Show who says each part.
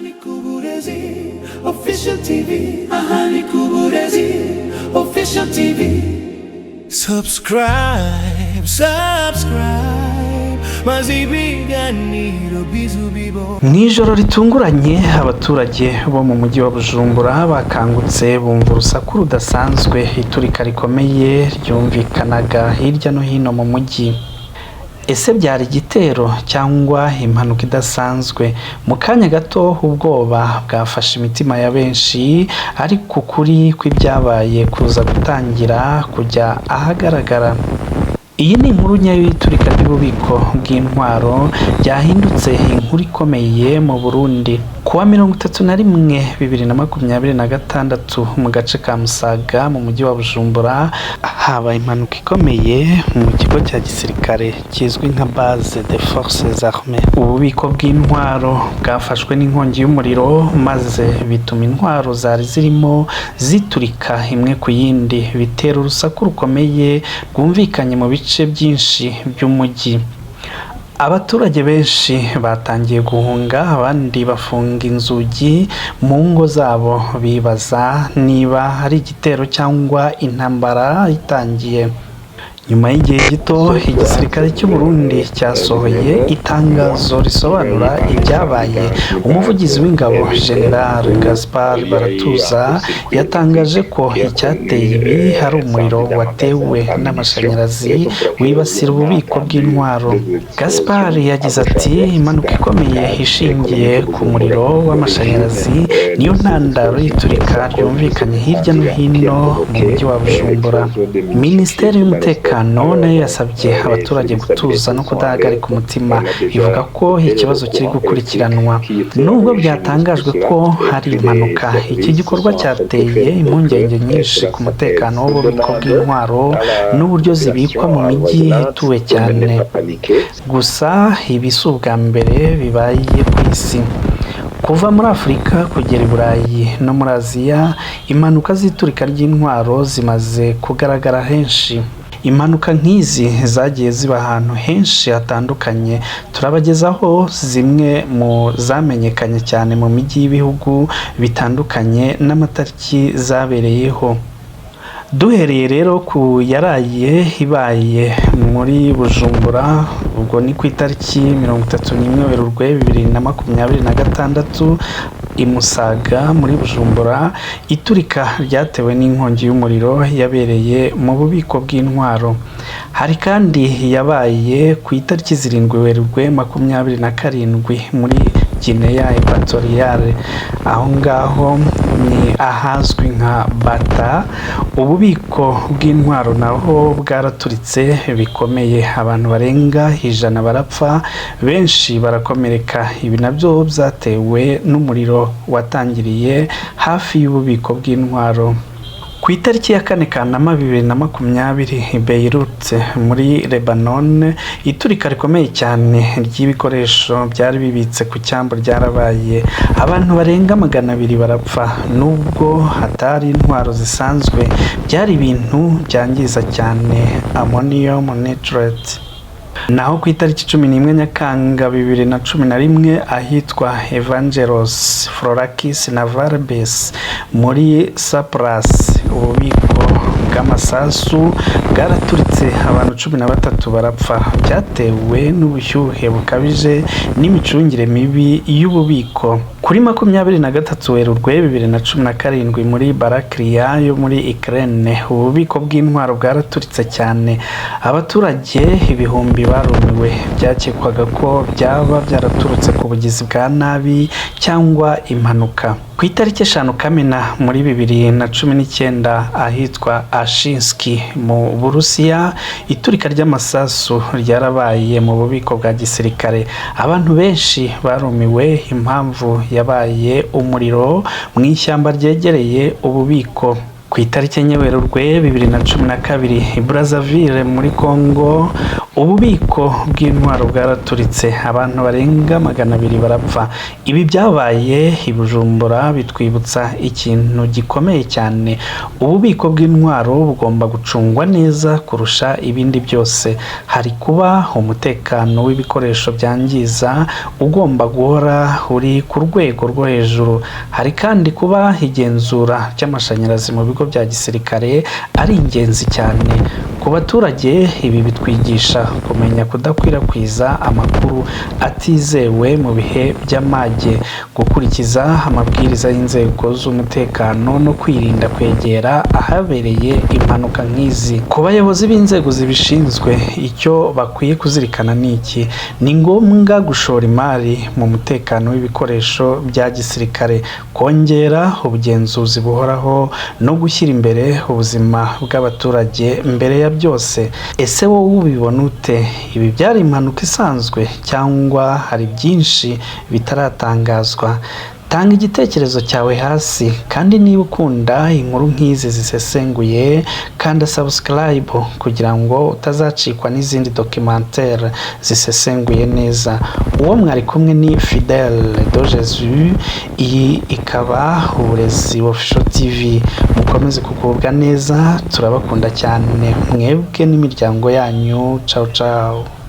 Speaker 1: Ahani Kuburezi Official TV. Ahani Kuburezi Official TV. Subscribe maze ibiganiro bizubibo.
Speaker 2: Nijoro ritunguranye abaturage bo mu mujyi wa Bujumbura bakangutse bumva urusaku rudasanzwe, iturika rikomeye ryumvikanaga hirya no hino mu mujyi. Ese byari igitero cyangwa impanuka idasanzwe? Mu kanya gato ubwoba bwafashe imitima ya benshi, ariko ukuri kw'ibyabaye kuza gutangira kujya ahagaragara. Iyi ni inkuru nyayo y'iturika ry'ububiko bw'intwaro ryahindutse inkuru ikomeye mu Burundi. Kuwa 31/2026 mu gace ka Musaga mu mujyi wa Bujumbura habaye impanuka ikomeye mu kigo cya gisirikare kizwi nka Base des Forces Armées. Ububiko bw'intwaro bwafashwe n'inkongi y'umuriro maze bituma intwaro zari zirimo ziturika imwe ku yindi, bitera urusaku rukomeye rwumvikanye mu bice byinshi by'umujyi. Abaturage benshi batangiye guhunga, abandi bafunga inzugi mu ngo zabo bibaza niba ari igitero cyangwa intambara itangiye. Nyuma y'igihe gito igisirikare cy'u Burundi cyasohoye itangazo risobanura ibyabaye. Umuvugizi w'ingabo General Gaspard Baratuza yatangaje ko icyateye ibi hari umuriro watewe n'amashanyarazi wibasira ububiko bw'intwaro. Gaspard yagize ati impanuka ikomeye ishingiye ku muriro w'amashanyarazi niyo ntandaro y'iturika ryumvikanye hirya no hino mu mujyi wa Bujumbura. Minisiteri y'umutekano nayo yasabye abaturage gutuza no kudahagarika umutima, ivuga ko ikibazo kiri gukurikiranwa. Nubwo byatangajwe ko hari impanuka, iki gikorwa cyateye impungenge nyinshi ku mutekano w'ububiko bw'intwaro n'uburyo zibikwa mu mijyi ituwe cyane. Gusa ibi si ubwa mbere bibaye ku isi. Kuva muri Afurika kugera i Burayi no muri Aziya, impanuka z'iturika ry'intwaro zimaze kugaragara henshi. Impanuka nk'izi zagiye ziba ahantu henshi hatandukanye. Turabagezaho zimwe mu zamenyekanye cyane mu mijyi y'ibihugu bitandukanye n'amatariki zabereyeho. Duhereye rero ku yaraye ibaye muri Bujumbura, ubwo ni ku itariki 31 Werurwe 2026 i Musaga muri Bujumbura. Iturika ryatewe n'inkongi y'umuriro yabereye mu bubiko bw'intwaro. Hari kandi yabaye ku itariki 7 Werurwe 2027 muri Guinea Equatoriale. Aho ngaho ni ahazwi nka Bata. Ububiko bw'intwaro naho bwaraturitse bikomeye, abantu barenga 100 barapfa, benshi barakomereka. Ibi nabyo byatewe n'umuriro watangiriye hafi y'ububiko bw'intwaro. Ku itariki ya 4 Kanama 2020 Beirut muri Lebanon, iturika rikomeye cyane ry'ibikoresho byari bibitse ku cyambu ryarabaye. Abantu barenga 200 barapfa. Nubwo hatari intwaro zisanzwe, byari ibintu byangiza cyane ammonium nitrate. Naho ku itariki 11 Nyakanga 2011 ahitwa Evangelos Florakis na Varbes muri Cyprus, ububiko bw'amasasu bwaraturitse, abantu 13 barapfa. Byatewe n'ubushyuhe bukabije n'imicungire mibi y'ububiko. Kuri 23 Werurwe 2017 muri Baraklia yo muri Ukraine, ububiko bw'intwaro bwaraturitse cyane. Abaturage ibihumbi barumiwe. Byakekwaga ko byaba byaraturutse ku bugizi bwa nabi cyangwa impanuka. Ku itariki 5 Kamena muri 2019 ahitwa Ashinsky mu Burusiya, iturika ry'amasasu ryarabaye mu bubiko bwa gisirikare. Abantu benshi barumiwe impamvu yabaye umuriro mu ishyamba ryegereye ububiko. Ku itariki 4 Werurwe 2012 i Brazzaville muri Congo, ububiko bw'intwaro bwaraturitse, abantu barenga 200 barapfa. Ibi byabaye i Bujumbura bitwibutsa ikintu gikomeye cyane. Ububiko bw'intwaro bugomba gucungwa neza kurusha ibindi byose. Hari kuba umutekano w'ibikoresho byangiza ugomba guhora uri ku rwego rwo hejuru. Hari kandi kuba igenzura ry'amashanyarazi mu bigo bya gisirikare ari ingenzi cyane. Ku baturage ibi bitwigisha kumenya kudakwirakwiza amakuru atizewe mu bihe by'amage, gukurikiza amabwiriza y'inzego z'umutekano no kwirinda kwegera ahabereye impanuka nk'izi. Ku bayobozi b'inzego zibishinzwe, icyo bakwiye kuzirikana ni iki: ni ngombwa gushora imari mu mutekano w'ibikoresho bya gisirikare, kongera ubugenzuzi buhoraho no gushyira imbere ubuzima bw'abaturage mbere ya byose. Ese wowe ubibona ute? Ibi byari impanuka isanzwe cyangwa hari byinshi bitaratangazwa? Tanga igitekerezo cyawe hasi, kandi niba ukunda inkuru nk'izi zisesenguye kanda subscribe kugira ngo utazacikwa n'izindi documentaire zisesenguye neza. Uwo mwari kumwe ni Fidèle de Jésus, iyi ikaba Uburezi Official TV. Mukomeze kugubwa neza, turabakunda cyane mwebwe n'imiryango yanyu. Ciao ciao.